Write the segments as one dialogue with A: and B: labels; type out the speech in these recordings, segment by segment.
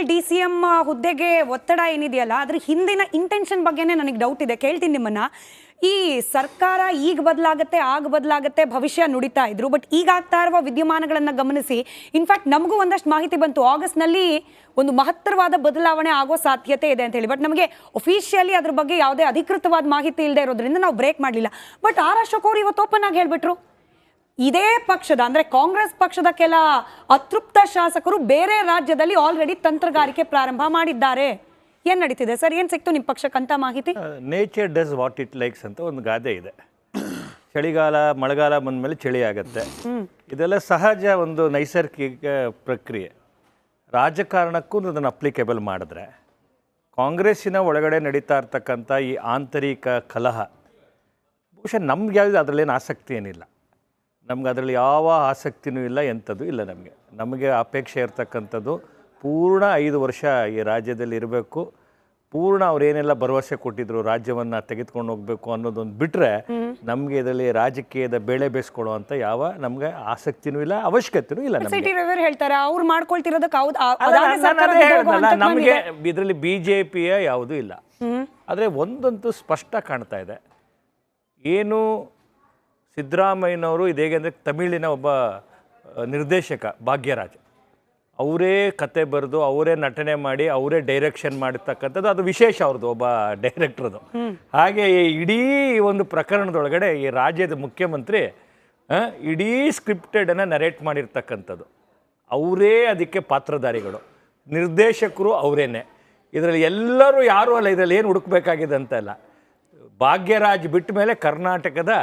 A: Kejriwal DCM ಹುದ್ದೆಗೆ ಒತ್ತಡ ಏನಿದೆಯಲ್ಲ ಅದ್ರ ಹಿಂದಿನ ಇಂಟೆನ್ಷನ್ ಬಗ್ಗೆನೇ ನನಗೆ ಡೌಟ್ ಇದೆ. ಕೇಳ್ತೀನಿ ನಿಮ್ಮನ್ನ. ಈ ಸರ್ಕಾರ ಈಗ ಬದಲಾಗುತ್ತೆ, ಆಗ ಬದಲಾಗುತ್ತೆ, ಭವಿಷ್ಯ ನುಡಿತಾ ಇದ್ರು. ಬಟ್ ಈಗ ಆಗ್ತಾ ಇರುವ ವಿದ್ಯಮಾನಗಳನ್ನ ಗಮನಿಸಿ ಇನ್ಫ್ಯಾಕ್ಟ್ ನಮಗೂ ಒಂದಷ್ಟು ಮಾಹಿತಿ ಬಂತು, ಆಗಸ್ಟ್ನಲ್ಲಿ ಒಂದು ಮಹತ್ತರವಾದ ಬದಲಾವಣೆ ಆಗೋ ಸಾಧ್ಯತೆ ಇದೆ ಅಂತ ಹೇಳಿ. ಬಟ್ ನಮಗೆ ಒಫಿಷಿಯಲಿ ಅದ್ರ ಬಗ್ಗೆ ಯಾವುದೇ ಅಧಿಕೃತವಾದ ಮಾಹಿತಿ ಇಲ್ಲದೆ ಇರೋದ್ರಿಂದ ನಾವು ಬ್ರೇಕ್ ಮಾಡಲಿಲ್ಲ. ಬಟ್ ಅಶೋಕ್ ಅವರು ಇವತ್ತು ಓಪನ್ ಆಗಿ ಹೇಳ್ಬಿಟ್ರು, ಇದೇ ಪಕ್ಷದ ಅಂದ್ರೆ ಕಾಂಗ್ರೆಸ್ ಪಕ್ಷದ ಕೆಲ ಅತೃಪ್ತ ಶಾಸಕರು ಬೇರೆ ರಾಜ್ಯದಲ್ಲಿ ಆಲ್ರೆಡಿ ತಂತ್ರಗಾರಿಕೆ ಪ್ರಾರಂಭ ಮಾಡಿದ್ದಾರೆ. ಏನ್ ನಡೀತಿದೆ ಸರ್? ಏನ್ ಸಿಕ್ತು ನಿಮ್ಮ ಪಕ್ಷಕ್ಕಂತ ಮಾಹಿತಿ?
B: Nature does what it likes ಅಂತ ಒಂದು ಗಾದೆ ಇದೆ. ಚಳಿಗಾಲ ಮಳೆಗಾಲ ಬಂದಮೇಲೆ ಚಳಿ ಆಗುತ್ತೆ. ಇದೆಲ್ಲ ಸಹಜ, ಒಂದು ನೈಸರ್ಗಿಕ ಪ್ರಕ್ರಿಯೆ. ರಾಜಕಾರಣಕ್ಕೂ ಅದನ್ನು ಅಪ್ಲಿಕೇಬಲ್ ಮಾಡಿದ್ರೆ ಕಾಂಗ್ರೆಸ್ಸಿನ ಒಳಗಡೆ ನಡೀತಾ ಇರ್ತಕ್ಕಂಥ ಈ ಆಂತರಿಕ ಕಲಹ ಬಹುಶಃ ನಮ್ಗೆ ಯಾವುದು ಅದರಲ್ಲೇನು ಆಸಕ್ತಿ ಏನಿಲ್ಲ. ನಮ್ಗೆ ಅದರಲ್ಲಿ ಯಾವ ಆಸಕ್ತಿನೂ ಇಲ್ಲ, ಎಂಥದ್ದು ಇಲ್ಲ. ನಮಗೆ ಅಪೇಕ್ಷೆ ಇರ್ತಕ್ಕಂಥದ್ದು ಪೂರ್ಣ 5 ವರ್ಷ ಈ ರಾಜ್ಯದಲ್ಲಿ ಇರಬೇಕು, ಪೂರ್ಣ ಅವ್ರೇನೆಲ್ಲ ಭರವಸೆ ಕೊಟ್ಟಿದ್ರು ರಾಜ್ಯವನ್ನು ತೆಗೆದುಕೊಂಡು ಹೋಗಬೇಕು ಅನ್ನೋದೊಂದು ಬಿಟ್ಟರೆ ನಮಗೆ ಇದರಲ್ಲಿ ರಾಜಕೀಯದ ಬೇಳೆ ಬೇಯಿಸ್ಕೊಳ್ಳೋ ಅಂತ ಯಾವ ನಮಗೆ ಆಸಕ್ತಿನೂ ಇಲ್ಲ, ಅವಶ್ಯಕತೆನೂ ಇಲ್ಲ.
A: ಹೇಳ್ತಾರೆ ಅವ್ರು ಮಾಡ್ಕೊಳ್ತಿರೋದಕ್ಕೆ
B: ನಮಗೆ ಇದರಲ್ಲಿ BJPಯ ಯಾವುದೂ ಇಲ್ಲ. ಆದರೆ ಒಂದಂತೂ ಸ್ಪಷ್ಟ ಕಾಣ್ತಾ ಇದೆ, ಏನು ಸಿದ್ದರಾಮಯ್ಯನವರು ಇದು ಹೇಗೆ ಅಂದರೆ ತಮಿಳಿನ ಒಬ್ಬ ನಿರ್ದೇಶಕ ಭಾಗ್ಯರಾಜ್, ಅವರೇ ಕತೆ ಬರೆದು ಅವರೇ ನಟನೆ ಮಾಡಿ ಅವರೇ ಡೈರೆಕ್ಷನ್ ಮಾಡಿರ್ತಕ್ಕಂಥದ್ದು, ಅದು ವಿಶೇಷ ಅವ್ರದ್ದು ಒಬ್ಬ ಡೈರೆಕ್ಟ್ರದು. ಹಾಗೆ ಇಡೀ ಒಂದು ಪ್ರಕರಣದೊಳಗಡೆ ಈ ರಾಜ್ಯದ ಮುಖ್ಯಮಂತ್ರಿ ಇಡೀ ಸ್ಕ್ರಿಪ್ಟೆಡನ್ನು ನರೇಟ್ ಮಾಡಿರ್ತಕ್ಕಂಥದ್ದು, ಅವರೇ ಅದಕ್ಕೆ ಪಾತ್ರಧಾರಿಗಳು, ನಿರ್ದೇಶಕರು ಅವರೇನೆ. ಇದರಲ್ಲಿ ಎಲ್ಲರೂ ಯಾರೂ ಅಲ್ಲ, ಇದರಲ್ಲಿ ಏನು ಹುಡುಕಬೇಕಾಗಿದೆ ಅಂತ ಅಲ್ಲ. ಭಾಗ್ಯರಾಜ್ ಬಿಟ್ಟ ಮೇಲೆ ಕರ್ನಾಟಕದ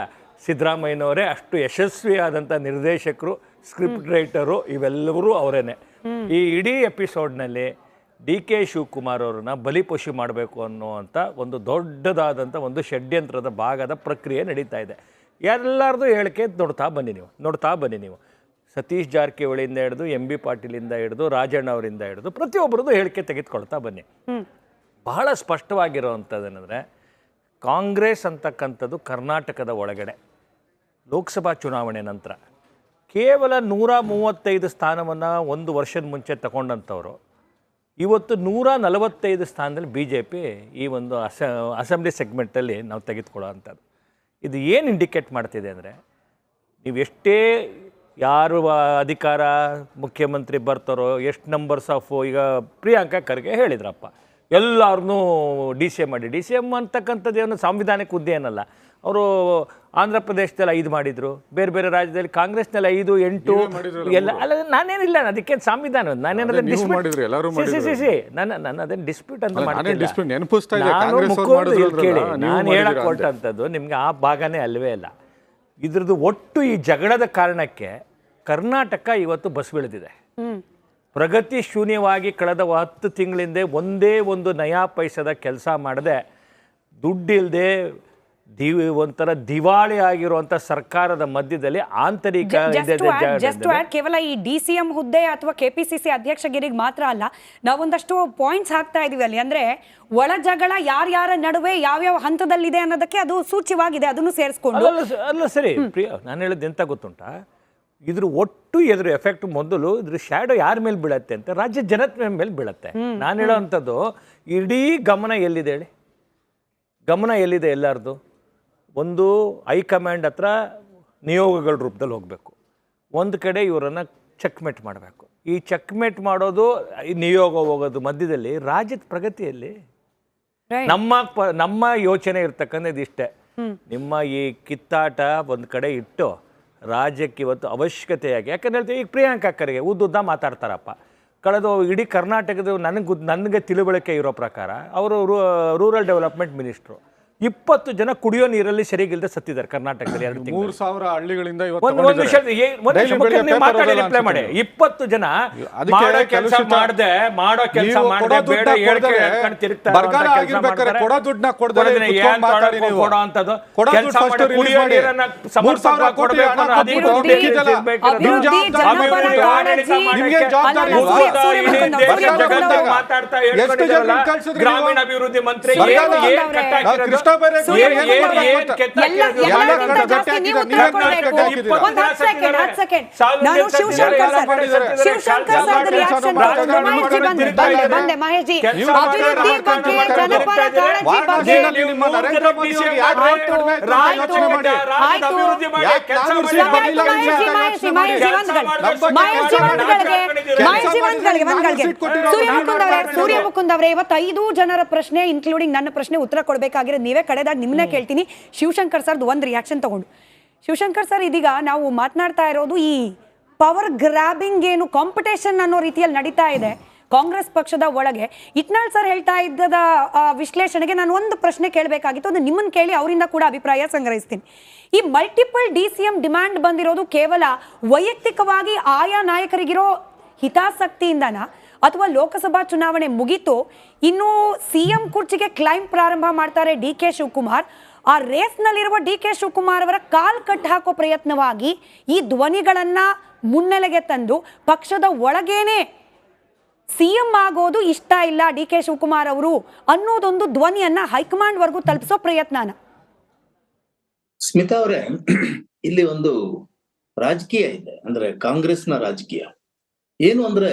B: ಸಿದ್ದರಾಮಯ್ಯನವರೇ ಅಷ್ಟು ಯಶಸ್ವಿಯಾದಂಥ ನಿರ್ದೇಶಕರು, ಸ್ಕ್ರಿಪ್ಟ್ ರೈಟರು, ಇವೆಲ್ಲರೂ ಅವರೇನೆ. ಈ ಇಡೀ ಎಪಿಸೋಡ್ನಲ್ಲಿ DK ಶಿವಕುಮಾರ್ ಅವ್ರನ್ನ ಬಲಿಪಶು ಮಾಡಬೇಕು ಅನ್ನುವಂಥ ಒಂದು ದೊಡ್ಡದಾದಂಥ ಒಂದು ಷಡ್ಯಂತ್ರದ ಭಾಗದ ಪ್ರಕ್ರಿಯೆ ನಡೀತಾ ಇದೆ. ಎಲ್ಲರದು ಹೇಳಿಕೆ ನೋಡ್ತಾ ಬನ್ನಿ ನೀವು. ಸತೀಶ್ ಜಾರಕಿಹೊಳಿಯಿಂದ ಹಿಡಿದು MB ಪಾಟೀಲಿಂದ ಹಿಡಿದು ರಾಜಣ್ಣ ಅವರಿಂದ ಹಿಡಿದು ಪ್ರತಿಯೊಬ್ಬರದ್ದು ಹೇಳಿಕೆ ತೆಗೆದುಕೊಳ್ತಾ ಬನ್ನಿ. ಬಹಳ ಸ್ಪಷ್ಟವಾಗಿರೋವಂಥದ್ದೇನೆಂದರೆ, ಕಾಂಗ್ರೆಸ್ ಅಂತಕ್ಕಂಥದ್ದು ಕರ್ನಾಟಕದ ಒಳಗಡೆ ಲೋಕಸಭಾ ಚುನಾವಣೆ ನಂತರ ಕೇವಲ 135 ಸ್ಥಾನವನ್ನು 1 ವರ್ಷದ ಮುಂಚೆ ತಗೊಂಡಂಥವ್ರು ಇವತ್ತು 145 ಸ್ಥಾನದಲ್ಲಿ BJP ಈ ಒಂದು ಅಸೆಂಬ್ಲಿ ಸೆಗ್ಮೆಂಟಲ್ಲಿ ನಾವು ತೆಗೆದುಕೊಳ್ಳೋ ಅಂಥದ್ದು. ಇದು ಏನು ಇಂಡಿಕೇಟ್ ಮಾಡ್ತಿದೆ ಅಂದರೆ, ನೀವು ಎಷ್ಟೇ ಯಾರು ಅಧಿಕಾರ ಮುಖ್ಯಮಂತ್ರಿ ಬರ್ತಾರೋ, ಎಷ್ಟು ನಂಬರ್ಸ್ ಆಫ್, ಈಗ ಪ್ರಿಯಾಂಕಾ ಖರ್ಗೆ ಹೇಳಿದ್ರಪ್ಪ ಎಲ್ಲರನ್ನೂ DCM ಮಾಡಿ. DCM ಅಂತಕ್ಕಂಥದ್ದು ಏನು ಸಾಂವಿಧಾನಿಕ ಹುದ್ದೆ ಏನಲ್ಲ. ಅವರು ಆಂಧ್ರ ಪ್ರದೇಶದಲ್ಲಿ 5 ಮಾಡಿದರು, ಬೇರೆ ಬೇರೆ ರಾಜ್ಯದಲ್ಲಿ ಕಾಂಗ್ರೆಸ್ನಲ್ಲಿ 5, 8 ಎಲ್ಲ. ಅಲ್ಲ, ನಾನೇನಿಲ್ಲ, ಅದಕ್ಕೆ ಸಂವಿಧಾನ ನಾನೇನಾದ್ರೂ ನಾನು ಅದೇನು ಡಿಸ್ಪ್ಯೂಟ್ ಅಂತ ಮಾಡ್ತೀನಿ. ನಾನು ಹೇಳಕ್ ಕೊಟ್ಟಂಥದ್ದು ನಿಮ್ಗೆ ಆ ಭಾಗನೇ ಅಲ್ವೇ ಅಲ್ಲ. ಇದ್ರದ್ದು ಒಟ್ಟು ಈ ಜಗಳದ ಕಾರಣಕ್ಕೆ ಕರ್ನಾಟಕ ಇವತ್ತು ಬಸ್ ಬೀಳ್ದಿದೆ. ಪ್ರಗತಿ ಶೂನ್ಯವಾಗಿ ಕಳೆದ 10 ತಿಂಗಳಿಂದ ಒಂದೇ ಒಂದು ನಯಾ ಪೈಸದ ಕೆಲಸ ಮಾಡದೆ, ದುಡ್ಡಿಲ್ಲದೆ ಒಂಥರ ದಿವಾಳಿ ಆಗಿರುವಂಥ ಸರ್ಕಾರದ ಮಧ್ಯದಲ್ಲಿ ಆಂತರಿಕ
A: ಕೇವಲ ಈ DCM ಹುದ್ದೆ ಅಥವಾ KPCC ಅಧ್ಯಕ್ಷಗಿರಿಗೆ ಮಾತ್ರ ಅಲ್ಲ, ನಾವೊಂದಷ್ಟು ಪಾಯಿಂಟ್ಸ್ ಹಾಕ್ತಾ ಇದೀವಿ ಅಲ್ಲಿ. ಅಂದ್ರೆ ಒಳ ಜಗಳ ಯಾರ್ಯಾರ ನಡುವೆ ಯಾವ್ಯಾವ ಹಂತದಲ್ಲಿದೆ ಅನ್ನೋದಕ್ಕೆ ಅದು ಸೂಚ್ಯವಾಗಿದೆ, ಅದನ್ನು ಸೇರಿಸ್ಕೊಂಡು.
B: ಅಲ್ಲ ಸರಿ ಪ್ರಿಯಾ, ನಾನು ಹೇಳಿದ್ದು ಎಂತ ಗೊತ್ತುಂಟಾ, ಇದ್ರ ಒಟ್ಟು ಎದುರು ಎಫೆಕ್ಟ್ ಮೊದಲು ಇದ್ರ ಶ್ಯಾಡೋ ಯಾರ ಮೇಲೆ ಬೀಳತ್ತೆ ಅಂತ ರಾಜ್ಯ ಜನತೆ ಮೇಲೆ ಬೀಳತ್ತೆ. ನಾನು ಹೇಳೋವಂಥದ್ದು ಇಡೀ ಗಮನ ಎಲ್ಲಿದೆ ಹೇಳಿ, ಗಮನ ಎಲ್ಲಿದೆ ಎಲ್ಲರದು? ಒಂದು ಹೈಕಮಾಂಡ್ ಹತ್ರ ನಿಯೋಗಗಳ ರೂಪದಲ್ಲಿ ಹೋಗಬೇಕು, ಒಂದು ಕಡೆ ಇವರನ್ನು ಚೆಕ್ಮೇಟ್ ಮಾಡಬೇಕು. ಈ ಚೆಕ್ಮೇಟ್ ಮಾಡೋದು, ಈ ನಿಯೋಗ ಹೋಗೋದು ಮಧ್ಯದಲ್ಲಿ ರಾಜ್ಯದ ಪ್ರಗತಿಯಲ್ಲಿ ನಮ್ಮ ಯೋಚನೆ ಇರ್ತಕ್ಕಂಥದ್ದು ಇಷ್ಟೇ. ನಿಮ್ಮ ಈ ಕಿತ್ತಾಟ ಒಂದು ಕಡೆ ಇಟ್ಟು ರಾಜ್ಯಕ್ಕೆ ಇವತ್ತು ಅವಶ್ಯಕತೆಯಾಗಿ, ಯಾಕಂದ್ರೆ ಹೇಳ್ತೀವಿ ಈಗ ಪ್ರಿಯಾಂಕಾ ಖರ್ಗೆ ಉದ್ದ ಮಾತಾಡ್ತಾರಪ್ಪ. ಕಳೆದ ಇಡೀ ಕರ್ನಾಟಕದ ನನಗೆ ತಿಳುವಳಿಕೆ ಇರೋ ಪ್ರಕಾರ ಅವರು ರೂರಲ್ ಡೆವಲಪ್ಮೆಂಟ್ ಮಿನಿಸ್ಟ್ರು. 20 ಜನ ಕುಡಿಯೋ ನೀರಲ್ಲಿ ಸರಿಗಿಲ್ಲದೆ ಸತ್ತಿದ್ದಾರೆ ಕರ್ನಾಟಕದಲ್ಲಿ.
C: 3,000 ಹಳ್ಳಿಗಳಿಂದ
B: 20 ಜನ ಮಾಡೋ ಕೆಲಸ ಮಾಡದೆ
C: ಗ್ರಾಮೀಣಾಭಿವೃದ್ಧಿ ಮಂತ್ರಿ ಕಷ್ಟ ಬೇರೆ
A: ಸೂರ್ಯ
C: ಏನು
A: ಮುಕುಂದ್
C: ಮಾಡ್ಬೇಕು
A: ಅವರೇ,
C: ಅಂತ.
A: ಎಲ್ಲಕ್ಕಿಂತ ಜಾಸ್ತಿ ನೀವು ಉತ್ತರ ಕೊಡ್ಬೇಕು. ಒಂದು 10 ಸೆಕೆಂಡ್ ನಾನು ಶಿವಶಂಕರ್ ಸರ್ದು ರಿಯಾಕ್ಷನ್ ಬಂದೆ ಮಹೇಶ್ ಜಿ. ಅಭಿವೃದ್ಧಿ ಬಗ್ಗೆ, ಜನಪರ ಕಾಳಜಿ ಬಗ್ಗೆ
C: ನಿಮ್ಮ ನರೇಂದ್ರ ಮೋದಿ ಅವರು ಯಾಕೆ ರೇಟ್ ಕಡಿಮೆ ಆಯ್ತು ಅಂತ ಯೋಚನೆ ಮಾಡಿ. ಯಾಕೆ 400 ಸೀಟ್ ಬರ್ಲಿಲ್ಲ ಅಂತ ಯೋಚನೆ ಮಾಡಿ.
A: ಸೂರ್ಯ ಮುಕುಂದ್ ಅವರೇ, ಇವತ್ತು 5 ಜನರ ಪ್ರಶ್ನೆ ಇನ್ಕ್ಲೂಡಿಂಗ್ ನನ್ನ ಪ್ರಶ್ನೆ ಉತ್ತರ ಕೊಡಬೇಕಾಗಿರೋದು ನೀವೇ. ಕಡೆದಾಗ ನಿಮ್ಮನ್ನ ಕೇಳ್ತೀನಿ. ಶಿವಶಂಕರ್ ಸರ್ದು ಒಂದು ರಿಯಾಕ್ಷನ್ ತಗೊಂಡು. ಶಿವಶಂಕರ್ ಸರ್, ಇದೀಗ ನಾವು ಮಾತನಾಡ್ತಾ ಇರೋದು ಈ ಪವರ್ ಗ್ರಾಬಿಂಗ್ ಏನು ಕಾಂಪಿಟೇಷನ್ ಅನ್ನೋ ರೀತಿಯಲ್ಲಿ ನಡೀತಾ ಇದೆ ಕಾಂಗ್ರೆಸ್ ಪಕ್ಷದ ಒಳಗೆ. ಇಟ್ನಾಳ್ ಸರ್ ಹೇಳ್ತಾ ಇದ್ದದ ವಿಶ್ಲೇಷಣೆಗೆ ನಾನು ಒಂದು ಪ್ರಶ್ನೆ ಕೇಳಬೇಕಾಗಿತ್ತು. ಅದು ನಿಮ್ಮನ್ನು ಕೇಳಿ ಅವರಿಂದ ಕೂಡ ಅಭಿಪ್ರಾಯ ಸಂಗ್ರಹಿಸ್ತೀನಿ. ಈ ಮಲ್ಟಿಪಲ್ DCM ಡಿಮ್ಯಾಂಡ್ ಬಂದಿರೋದು ಕೇವಲ ವೈಯಕ್ತಿಕವಾಗಿ ಆಯಾ ನಾಯಕರಿಗಿರೋ ಹಿತಾಸಕ್ತಿಯಿಂದನಾ, ಅಥವಾ ಲೋಕಸಭಾ ಚುನಾವಣೆ ಮುಗಿತು ಇನ್ನು CM ಕುರ್ಚಿಗೆ ಕ್ಲೈಮ್ ಪ್ರಾರಂಭ ಮಾಡ್ತಾರೆ DK ಶಿವಕುಮಾರ್, ಆ ರೇಸ್ನಲ್ಲಿರುವ DK ಶಿವಕುಮಾರ್ ಅವರ ಕಾಲ್ ಕಟ್ ಹಾಕೋ ಪ್ರಯತ್ನವಾಗಿ ಈ ಧ್ವನಿಗಳನ್ನ ಮುನ್ನೆಲೆಗೆ ತಂದು ಪಕ್ಷದ ಒಳಗೇನೆ CM ಆಗೋದು ಇಷ್ಟ ಇಲ್ಲ DK ಶಿವಕುಮಾರ್ ಅವರು ಅನ್ನೋದೊಂದು ಧ್ವನಿಯನ್ನ ಹೈಕಮಾಂಡ್ ವರ್ಗೂ ತಲುಪಿಸೋ ಪ್ರಯತ್ನನ?
D: ಸ್ಮಿತಾ ಅವರೇ, ಇಲ್ಲಿ ಒಂದು ರಾಜಕೀಯ ಇದೆ, ಅಂದ್ರೆ ಕಾಂಗ್ರೆಸ್ನ ರಾಜಕೀಯ ಏನು ಅಂದ್ರೆ,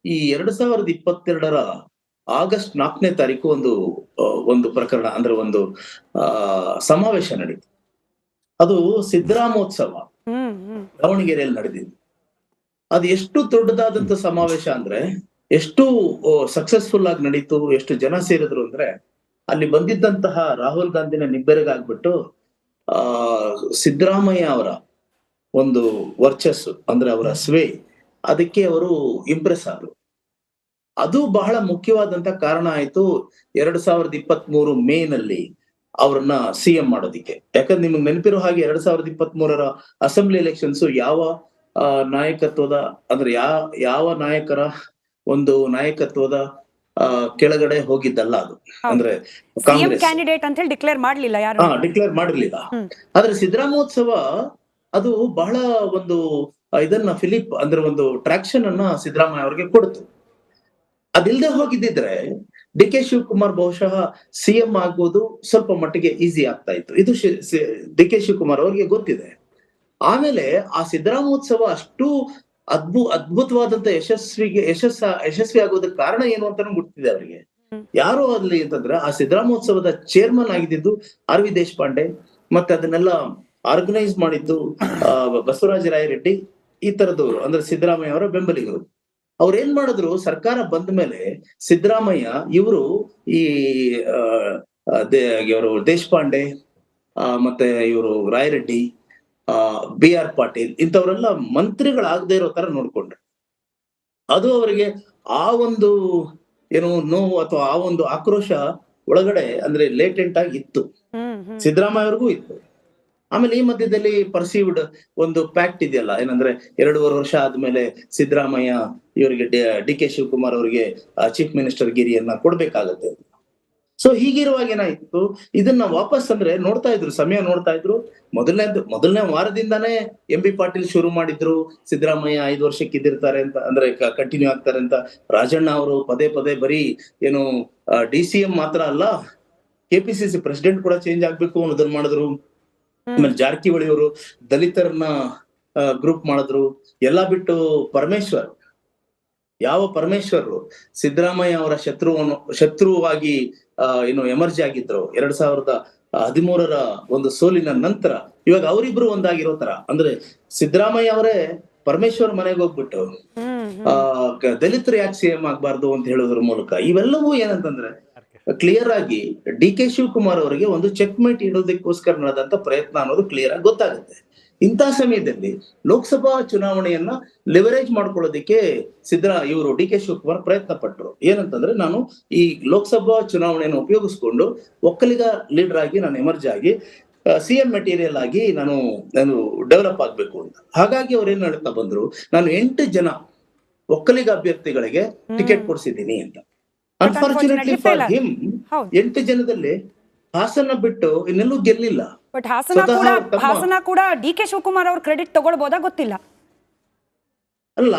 D: ಈ 2022 ಆಗಸ್ಟ್ 4ನೇ ತಾರೀಕು ಒಂದು ಪ್ರಕರಣ, ಅಂದ್ರೆ ಒಂದು ಸಮಾವೇಶ ನಡೀತು. ಅದು ಸಿದ್ದರಾಮೋತ್ಸವ ದಾವಣಗೆರೆಯಲ್ಲಿ ನಡೆದಿದ್ದು. ಅದು ಎಷ್ಟು ದೊಡ್ಡದಾದಂತ ಸಮಾವೇಶ ಅಂದ್ರೆ, ಎಷ್ಟು ಸಕ್ಸಸ್ಫುಲ್ ಆಗಿ ನಡೀತು, ಎಷ್ಟು ಜನ ಸೇರಿದ್ರು ಅಂದ್ರೆ, ಅಲ್ಲಿ ಬಂದಿದ್ದಂತಹ ರಾಹುಲ್ ಗಾಂಧಿನ ನಿಬ್ಬೆರಗಾಗ್ಬಿಟ್ಟು ಸಿದ್ದರಾಮಯ್ಯ ಅವರ ಒಂದು ವರ್ಚಸ್ಸು, ಅಂದ್ರೆ ಅವರ ಸ್ವೇ, ಅದಕ್ಕೆ ಅವರು ಇಂಪ್ರೆಸ್ ಆದ್ರು. ಅದು ಬಹಳ ಮುಖ್ಯವಾದಂತ ಕಾರಣ ಆಯ್ತು 2023 ಮೇನಲ್ಲಿ ಅವ್ರನ್ನ CM ಮಾಡೋದಿಕ್ಕೆ. ಯಾಕಂದ್ರೆ ನಿಮ್ಗೆ ನೆನಪಿರೋ ಹಾಗೆ 2023 ಅಸೆಂಬ್ಲಿ ಎಲೆಕ್ಷನ್ಸ್ ಯಾವ ನಾಯಕತ್ವದ, ಅಂದ್ರೆ ಯಾವ ನಾಯಕರ ಒಂದು ನಾಯಕತ್ವದ ಕೆಳಗಡೆ ಹೋಗಿದ್ದಲ್ಲ ಅದು. ಅಂದ್ರೆ ಕಾಂಗ್ರೆಸ್
A: ಕ್ಯಾಂಡಿಡೇಟ್ ಅಂತ ಹೇಳಿ ಡಿಕ್ಲೇರ್ ಮಾಡ್ಲಿಲ್ಲ ಯಾರು,
D: ಡಿಕ್ಲೇರ್ ಮಾಡಿರ್ಲಿಲ್ಲ. ಆದ್ರೆ ಸಿದ್ದರಾಮೋತ್ಸವ ಅದು ಬಹಳ ಒಂದು ಇದನ್ನ ಫಿಲಿಪ್ ಅಂದ್ರೆ ಒಂದು ಟ್ರಾಕ್ಷನ್ ಅನ್ನ ಸಿದ್ದರಾಮಯ್ಯ ಅವ್ರಿಗೆ ಕೊಡ್ತು. ಅದಿಲ್ಲದೆ ಹೋಗಿದ್ದಿದ್ರೆ DK ಶಿವಕುಮಾರ್ ಬಹುಶಃ CM ಆಗೋದು ಸ್ವಲ್ಪ ಮಟ್ಟಿಗೆ ಈಸಿ ಆಗ್ತಾ ಇತ್ತು. ಇದು DK ಶಿವಕುಮಾರ್ ಅವ್ರಿಗೆ ಗೊತ್ತಿದೆ. ಆಮೇಲೆ ಆ ಸಿದ್ದರಾಮೋತ್ಸವ ಅಷ್ಟು ಅದ್ಭುತವಾದಂತ ಯಶಸ್ವಿ ಆಗೋದಕ್ಕೆ ಕಾರಣ ಏನು ಅಂತಾನು ಗೊತ್ತಿದೆ ಅವರಿಗೆ. ಯಾರು ಅಲ್ಲಿ ಅಂತಂದ್ರೆ, ಆ ಸಿದ್ದರಾಮೋತ್ಸವದ ಚೇರ್ಮನ್ ಆಗಿದ್ದು RV ದೇಶಪಾಂಡೆ, ಮತ್ತೆ ಅದನ್ನೆಲ್ಲ ಆರ್ಗನೈಸ್ ಮಾಡಿದ್ದು ಬಸವರಾಜ ರಾಯರೆಡ್ಡಿ, ಈ ತರದವರು, ಅಂದ್ರೆ ಸಿದ್ದರಾಮಯ್ಯ ಅವರ ಬೆಂಬಲಿಗರು. ಅವ್ರ ಏನ್ ಮಾಡಿದ್ರು, ಸರ್ಕಾರ ಬಂದ ಮೇಲೆ ಸಿದ್ದರಾಮಯ್ಯ ಇವರು ಈ ಇವರು ದೇಶಪಾಂಡೆ, ಮತ್ತೆ ಇವರು ರಾಯರೆಡ್ಡಿ, BR ಪಾಟೀಲ್ ಇಂಥವರೆಲ್ಲ ಮಂತ್ರಿಗಳಾಗದೇ ಇರೋ ತರ ನೋಡ್ಕೊಂಡ್ರು. ಅದು ಅವರಿಗೆ ಆ ಒಂದು ಏನು ನೋವು ಅಥವಾ ಆ ಒಂದು ಆಕ್ರೋಶ ಒಳಗಡೆ ಅಂದ್ರೆ ಲೇಟೆಂಟ್ ಆಗಿ ಇತ್ತು, ಸಿದ್ದರಾಮಯ್ಯ ಅವ್ರಿಗೂ ಇತ್ತು. ಆಮೇಲೆ ಈ ಮಧ್ಯದಲ್ಲಿ ಪರ್ಸೀವ್ಡ್ ಒಂದು ಪ್ಯಾಕ್ಟ್ ಇದೆಯಲ್ಲ, ಏನಂದ್ರೆ 2.5 ವರ್ಷ ಆದ್ಮೇಲೆ ಸಿದ್ದರಾಮಯ್ಯ ಇವರಿಗೆ DK ಶಿವಕುಮಾರ್ ಅವರಿಗೆ ಚೀಫ್ ಮಿನಿಸ್ಟರ್ ಗಿರಿಯನ್ನ ಕೊಡ್ಬೇಕಾಗತ್ತೆ. ಸೊ ಹೀಗಿರುವಾಗ ಏನಾಯ್ತು, ಇದನ್ನ ವಾಪಸ್ ಅಂದ್ರೆ ನೋಡ್ತಾ ಇದ್ರು, ಸಮಯ ನೋಡ್ತಾ ಇದ್ರು. ಮೊದಲನೇ ವಾರದಿಂದಾನೇ MB ಪಾಟೀಲ್ ಶುರು ಮಾಡಿದ್ರು, ಸಿದ್ದರಾಮಯ್ಯ 5 ವರ್ಷಕ್ಕೆ ಇದ್ದಿರ್ತಾರೆ ಅಂತ, ಅಂದ್ರೆ ಕಂಟಿನ್ಯೂ ಆಗ್ತಾರೆ ಅಂತ. ರಾಜಣ್ಣ ಅವರು ಪದೇ ಪದೇ ಬರೀ ಏನು DCM ಮಾತ್ರ ಅಲ್ಲ, KPCC ಪ್ರೆಸಿಡೆಂಟ್ ಕೂಡ ಚೇಂಜ್ ಆಗ್ಬೇಕು ಅನ್ನೋದನ್ನ ಮಾಡಿದ್ರು. ಆಮೇಲೆ ಜಾರಕಿಹೊಳಿ ಅವರು ದಲಿತರನ್ನ ಗ್ರೂಪ್ ಮಾಡಿದ್ರು. ಎಲ್ಲ ಬಿಟ್ಟು ಪರಮೇಶ್ವರ್, ಯಾವ ಪರಮೇಶ್ವರ್ ಸಿದ್ದರಾಮಯ್ಯ ಅವರ ಶತ್ರುವಾಗಿ ಏನು ಎಮರ್ಜಿ ಆಗಿದ್ರು 2013 ಒಂದು ಸೋಲಿನ ನಂತರ, ಇವಾಗ ಅವರಿಬ್ರು ಒಂದಾಗಿರೋ ತರ. ಅಂದ್ರೆ ಸಿದ್ದರಾಮಯ್ಯ ಅವರೇ ಪರಮೇಶ್ವರ್ ಮನೆಗೆ ಹೋಗ್ಬಿಟ್ಟು ದಲಿತರು ಯಾಕೆ CM ಆಗ್ಬಾರ್ದು ಅಂತ ಹೇಳೋದ್ರ ಮೂಲಕ ಇವೆಲ್ಲವೂ ಏನಂತಂದ್ರೆ ಕ್ಲಿಯರ್ ಆಗಿ DK ಶಿವಕುಮಾರ್ ಅವರಿಗೆ ಒಂದು ಚೆಕ್ ಮೇಟ್ ಇಡೋದಕ್ಕೋಸ್ಕರ ನಡೆದಂತ ಪ್ರಯತ್ನ ಅನ್ನೋದು ಕ್ಲಿಯರ್ ಆಗಿ ಗೊತ್ತಾಗುತ್ತೆ. ಇಂಥ ಸಮಯದಲ್ಲಿ ಲೋಕಸಭಾ ಚುನಾವಣೆಯನ್ನ ಲಿವರೇಜ್ ಮಾಡ್ಕೊಳ್ಳೋದಕ್ಕೆ ಇವರು DK ಶಿವಕುಮಾರ್ ಪ್ರಯತ್ನ ಪಟ್ಟರು. ಏನಂತಂದ್ರೆ, ನಾನು ಈ ಲೋಕಸಭಾ ಚುನಾವಣೆಯನ್ನು ಉಪಯೋಗಿಸ್ಕೊಂಡು ಒಕ್ಕಲಿಗ ಲೀಡರ್ ಆಗಿ ನಾನು ಎಮರ್ಜ್ ಆಗಿ CM ಮೆಟೀರಿಯಲ್ ಆಗಿ ನಾನು ಡೆವಲಪ್ ಆಗ್ಬೇಕು ಅಂತ. ಹಾಗಾಗಿ ಅವ್ರು ಏನ್ ಹೇಳ್ತಾ ಬಂದ್ರು, ನಾನು 8 ಜನ ಒಕ್ಕಲಿಗ ಅಭ್ಯರ್ಥಿಗಳಿಗೆ ಟಿಕೆಟ್ ಕೊಡ್ಸಿದ್ದೀನಿ ಅಂತ. ಅನ್ಫಾರ್ಚುನೇಟ್ಲಿ ಫಾರ್ ಹಿಮ್ 8 ಜನದಲ್ಲಿ ಹಾಸನ ಬಿಟ್ಟು ಇನ್ನೆಲ್ಲೂ ಗೆಲ್ಲಿಲ್ಲ.
A: ಬಟ್ ಹಾಸನ ಕೂಡ DK ಶಿವಕುಮಾರ್ ಅವ್ರ ಕ್ರೆಡಿಟ್ ತಗೊಳ್ಬೋದಾ ಗೊತ್ತಿಲ್ಲ.
D: ಅಲ್ಲ,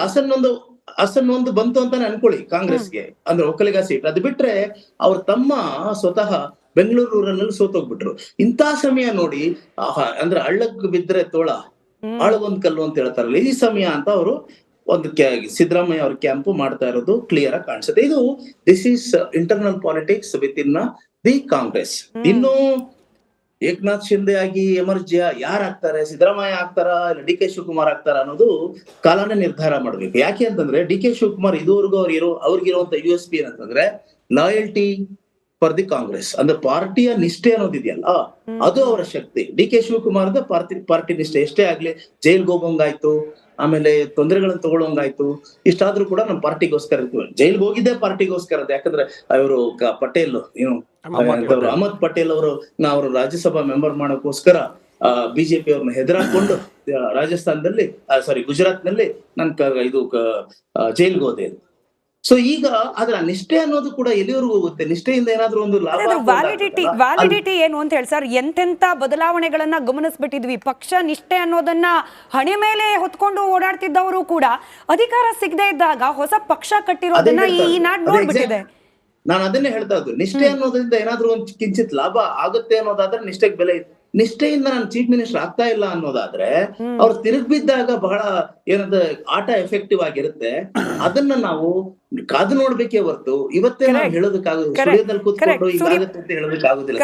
D: ಹಾಸನ್ ಒಂದು ಬಂತು ಅಂತಾನೆ ಅನ್ಕೊಳ್ಳಿ ಕಾಂಗ್ರೆಸ್ಗೆ, ಅಂದ್ರೆ ಒಕ್ಕಲಿಗ ಸೀಟ್. ಅದು ಬಿಟ್ರೆ ಅವ್ರ ತಮ್ಮ ಸ್ವತಃ ಬೆಂಗಳೂರು ರೂರಲ್ ಸೋತೋಗ್ಬಿಟ್ರು. ಇಂಥ ಸಮಯ ನೋಡಿ ಅಂದ್ರೆ ಹಳ್ಳಕ್ಕೆ ಬಿದ್ರೆ ತೋಳ ಆಳಗೊಂದ್ ಕಲ್ಲು ಅಂತ ಹೇಳ್ತಾರಲ್ಲ, ಈ ಸಮಯ ಅಂತ ಅವರು ಒಂದು ಸಿದ್ದರಾಮಯ್ಯ ಅವ್ರ ಕ್ಯಾಂಪು ಮಾಡ್ತಾ ಇರೋದು ಕ್ಲಿಯರ್ ಆಗಿ ಕಾಣಿಸುತ್ತೆ. ಇದು this is internal politics with in the Congress. ಇನ್ನು ಏಕನಾಥ್ ಶಿಂದೆ ಆಗಿ ಎಮರ್ಜಿ ಯಾರಾಗ್ತಾರೆ, ಸಿದ್ದರಾಮಯ್ಯ ಆಗ್ತಾರ ಇಲ್ಲ ಡಿ ಕೆ ಶಿವಕುಮಾರ್ ಆಗ್ತಾರ ಅನ್ನೋದು ಕಾಲನೇ ನಿರ್ಧಾರ ಮಾಡ್ಬೇಕು. ಯಾಕೆ ಅಂತಂದ್ರೆ ಡಿ ಕೆ ಶಿವಕುಮಾರ್ ಇದುವರೆಗೂ ಅವ್ರಿಗಿರುವಂತ USP ಏನಂತಂದ್ರೆ ಲಾಯಲ್ಟಿ ಫಾರ್ ದಿ ಕಾಂಗ್ರೆಸ್, ಅಂದ್ರೆ ಪಾರ್ಟಿಯ ನಿಷ್ಠೆ ಅನ್ನೋದಿದೆಯಲ್ಲ ಅದು ಅವರ ಶಕ್ತಿ. ಡಿ ಕೆ ಶಿವಕುಮಾರ್ದ ಪಾರ್ಟಿ ನಿಷ್ಠೆ ಎಷ್ಟೇ ಆಗ್ಲಿ, ಜೈಲ್ಗೆ ಹೋಗೋಂಗಾಯ್ತು, ಆಮೇಲೆ ತೊಂದರೆಗಳನ್ನ ತಗೊಳ್ಳೋಂಗಾಯ್ತು, ಇಷ್ಟಾದ್ರೂ ಕೂಡ ನಮ್ಮ ಪಾರ್ಟಿಗೋಸ್ಕರ ಇರ್ತೀವಿ. ಜೈಲ್ಗೆ ಹೋಗಿದ್ದೆ ಪಾರ್ಟಿಗೋಸ್ಕರ, ಯಾಕಂದ್ರೆ ಅವರು ಪಟೇಲ್ ಅಹಮದ್ ಪಟೇಲ್ ಅವರು ರಾಜ್ಯಸಭಾ ಮೆಂಬರ್ ಮಾಡೋಕ್ಕೋಸ್ಕರ ಬಿಜೆಪಿ ಅವ್ರನ್ನ ಹೆದರಾಕೊಂಡು ರಾಜಸ್ಥಾನದಲ್ಲಿ ಗುಜರಾತ್ ನಲ್ಲಿ ಇದು ಜೈಲ್ಗೆ ಹೋದೆ. ಸೊ ಈಗ ಅದರ ನಿಷ್ಠೆ ಅನ್ನೋದು ಕೂಡ ಎಲ್ಲಿವರೆಗೂ ಹೋಗುತ್ತೆ, ನಿಷ್ಠೆಯಿಂದ ಏನಾದ್ರೂ ಒಂದು ಲಾಭ.
A: ವ್ಯಾಲಿಡಿಟಿ ಏನು ಅಂತ ಹೇಳಿ ಸರ್, ಎಂತೆಂತ ಬದಲಾವಣೆಗಳನ್ನ ಗಮನಿಸ್ಬಿಟ್ಟಿದ್ವಿ. ಪಕ್ಷ ನಿಷ್ಠೆ ಅನ್ನೋದನ್ನ ಹಣೆ ಮೇಲೆ ಹೊತ್ಕೊಂಡು ಓಡಾಡ್ತಿದ್ದವರು ಕೂಡ ಅಧಿಕಾರ ಸಿಗದೆ ಇದ್ದಾಗ ಹೊಸ ಪಕ್ಷ ಕಟ್ಟಿರೋದನ್ನ ಈ ನಾಡ್ ನೋಡ್ಬಿಟ್ಟಿದೆ.
D: ನಾನು ಅದನ್ನೇ ಹೇಳ್ತಾ ಇದ್ದು, ನಿಷ್ಠೆ ಅನ್ನೋದ್ರಿಂದ ಏನಾದ್ರೂ ಒಂದು ಕಿಂಚಿತ್ ಲಾಭ ಆಗುತ್ತೆ ಅನ್ನೋದಾದ್ರೆ ನಿಷ್ಠೆಗೆ ಬೆಲೆ ಇದೆ. ನಿಷ್ಠೆಯಿಂದ ನಾನು ಚೀಫ್ ಮಿನಿಸ್ಟರ್ ಆಗ್ತಾ ಇಲ್ಲ ಅನ್ನೋದಾದ್ರೆ ಅವ್ರು ತಿರುಗ್ಬಿದ್ದಾಗ ಬಹಳ ಏನಂತ ಆಟ ಎಫೆಕ್ಟಿವ್ ಆಗಿರುತ್ತೆ. ಅದನ್ನ ನಾವು ಕಾದು ನೋಡ್ಬೇಕೇ ಹೊರತು ಇವತ್ತೇ ನಾವು ಹೇಳೋದಕ್ಕಾಗೋದು, ಸ್ಟುಡಿಯೋದಲ್ಲಿ ಕೂತ್ಕೊಂಡು ಈಗ ಆಗುತ್ತೆ ಅಂತ ಹೇಳೋದಕ್ಕಾಗೋದಿಲ್ಲ.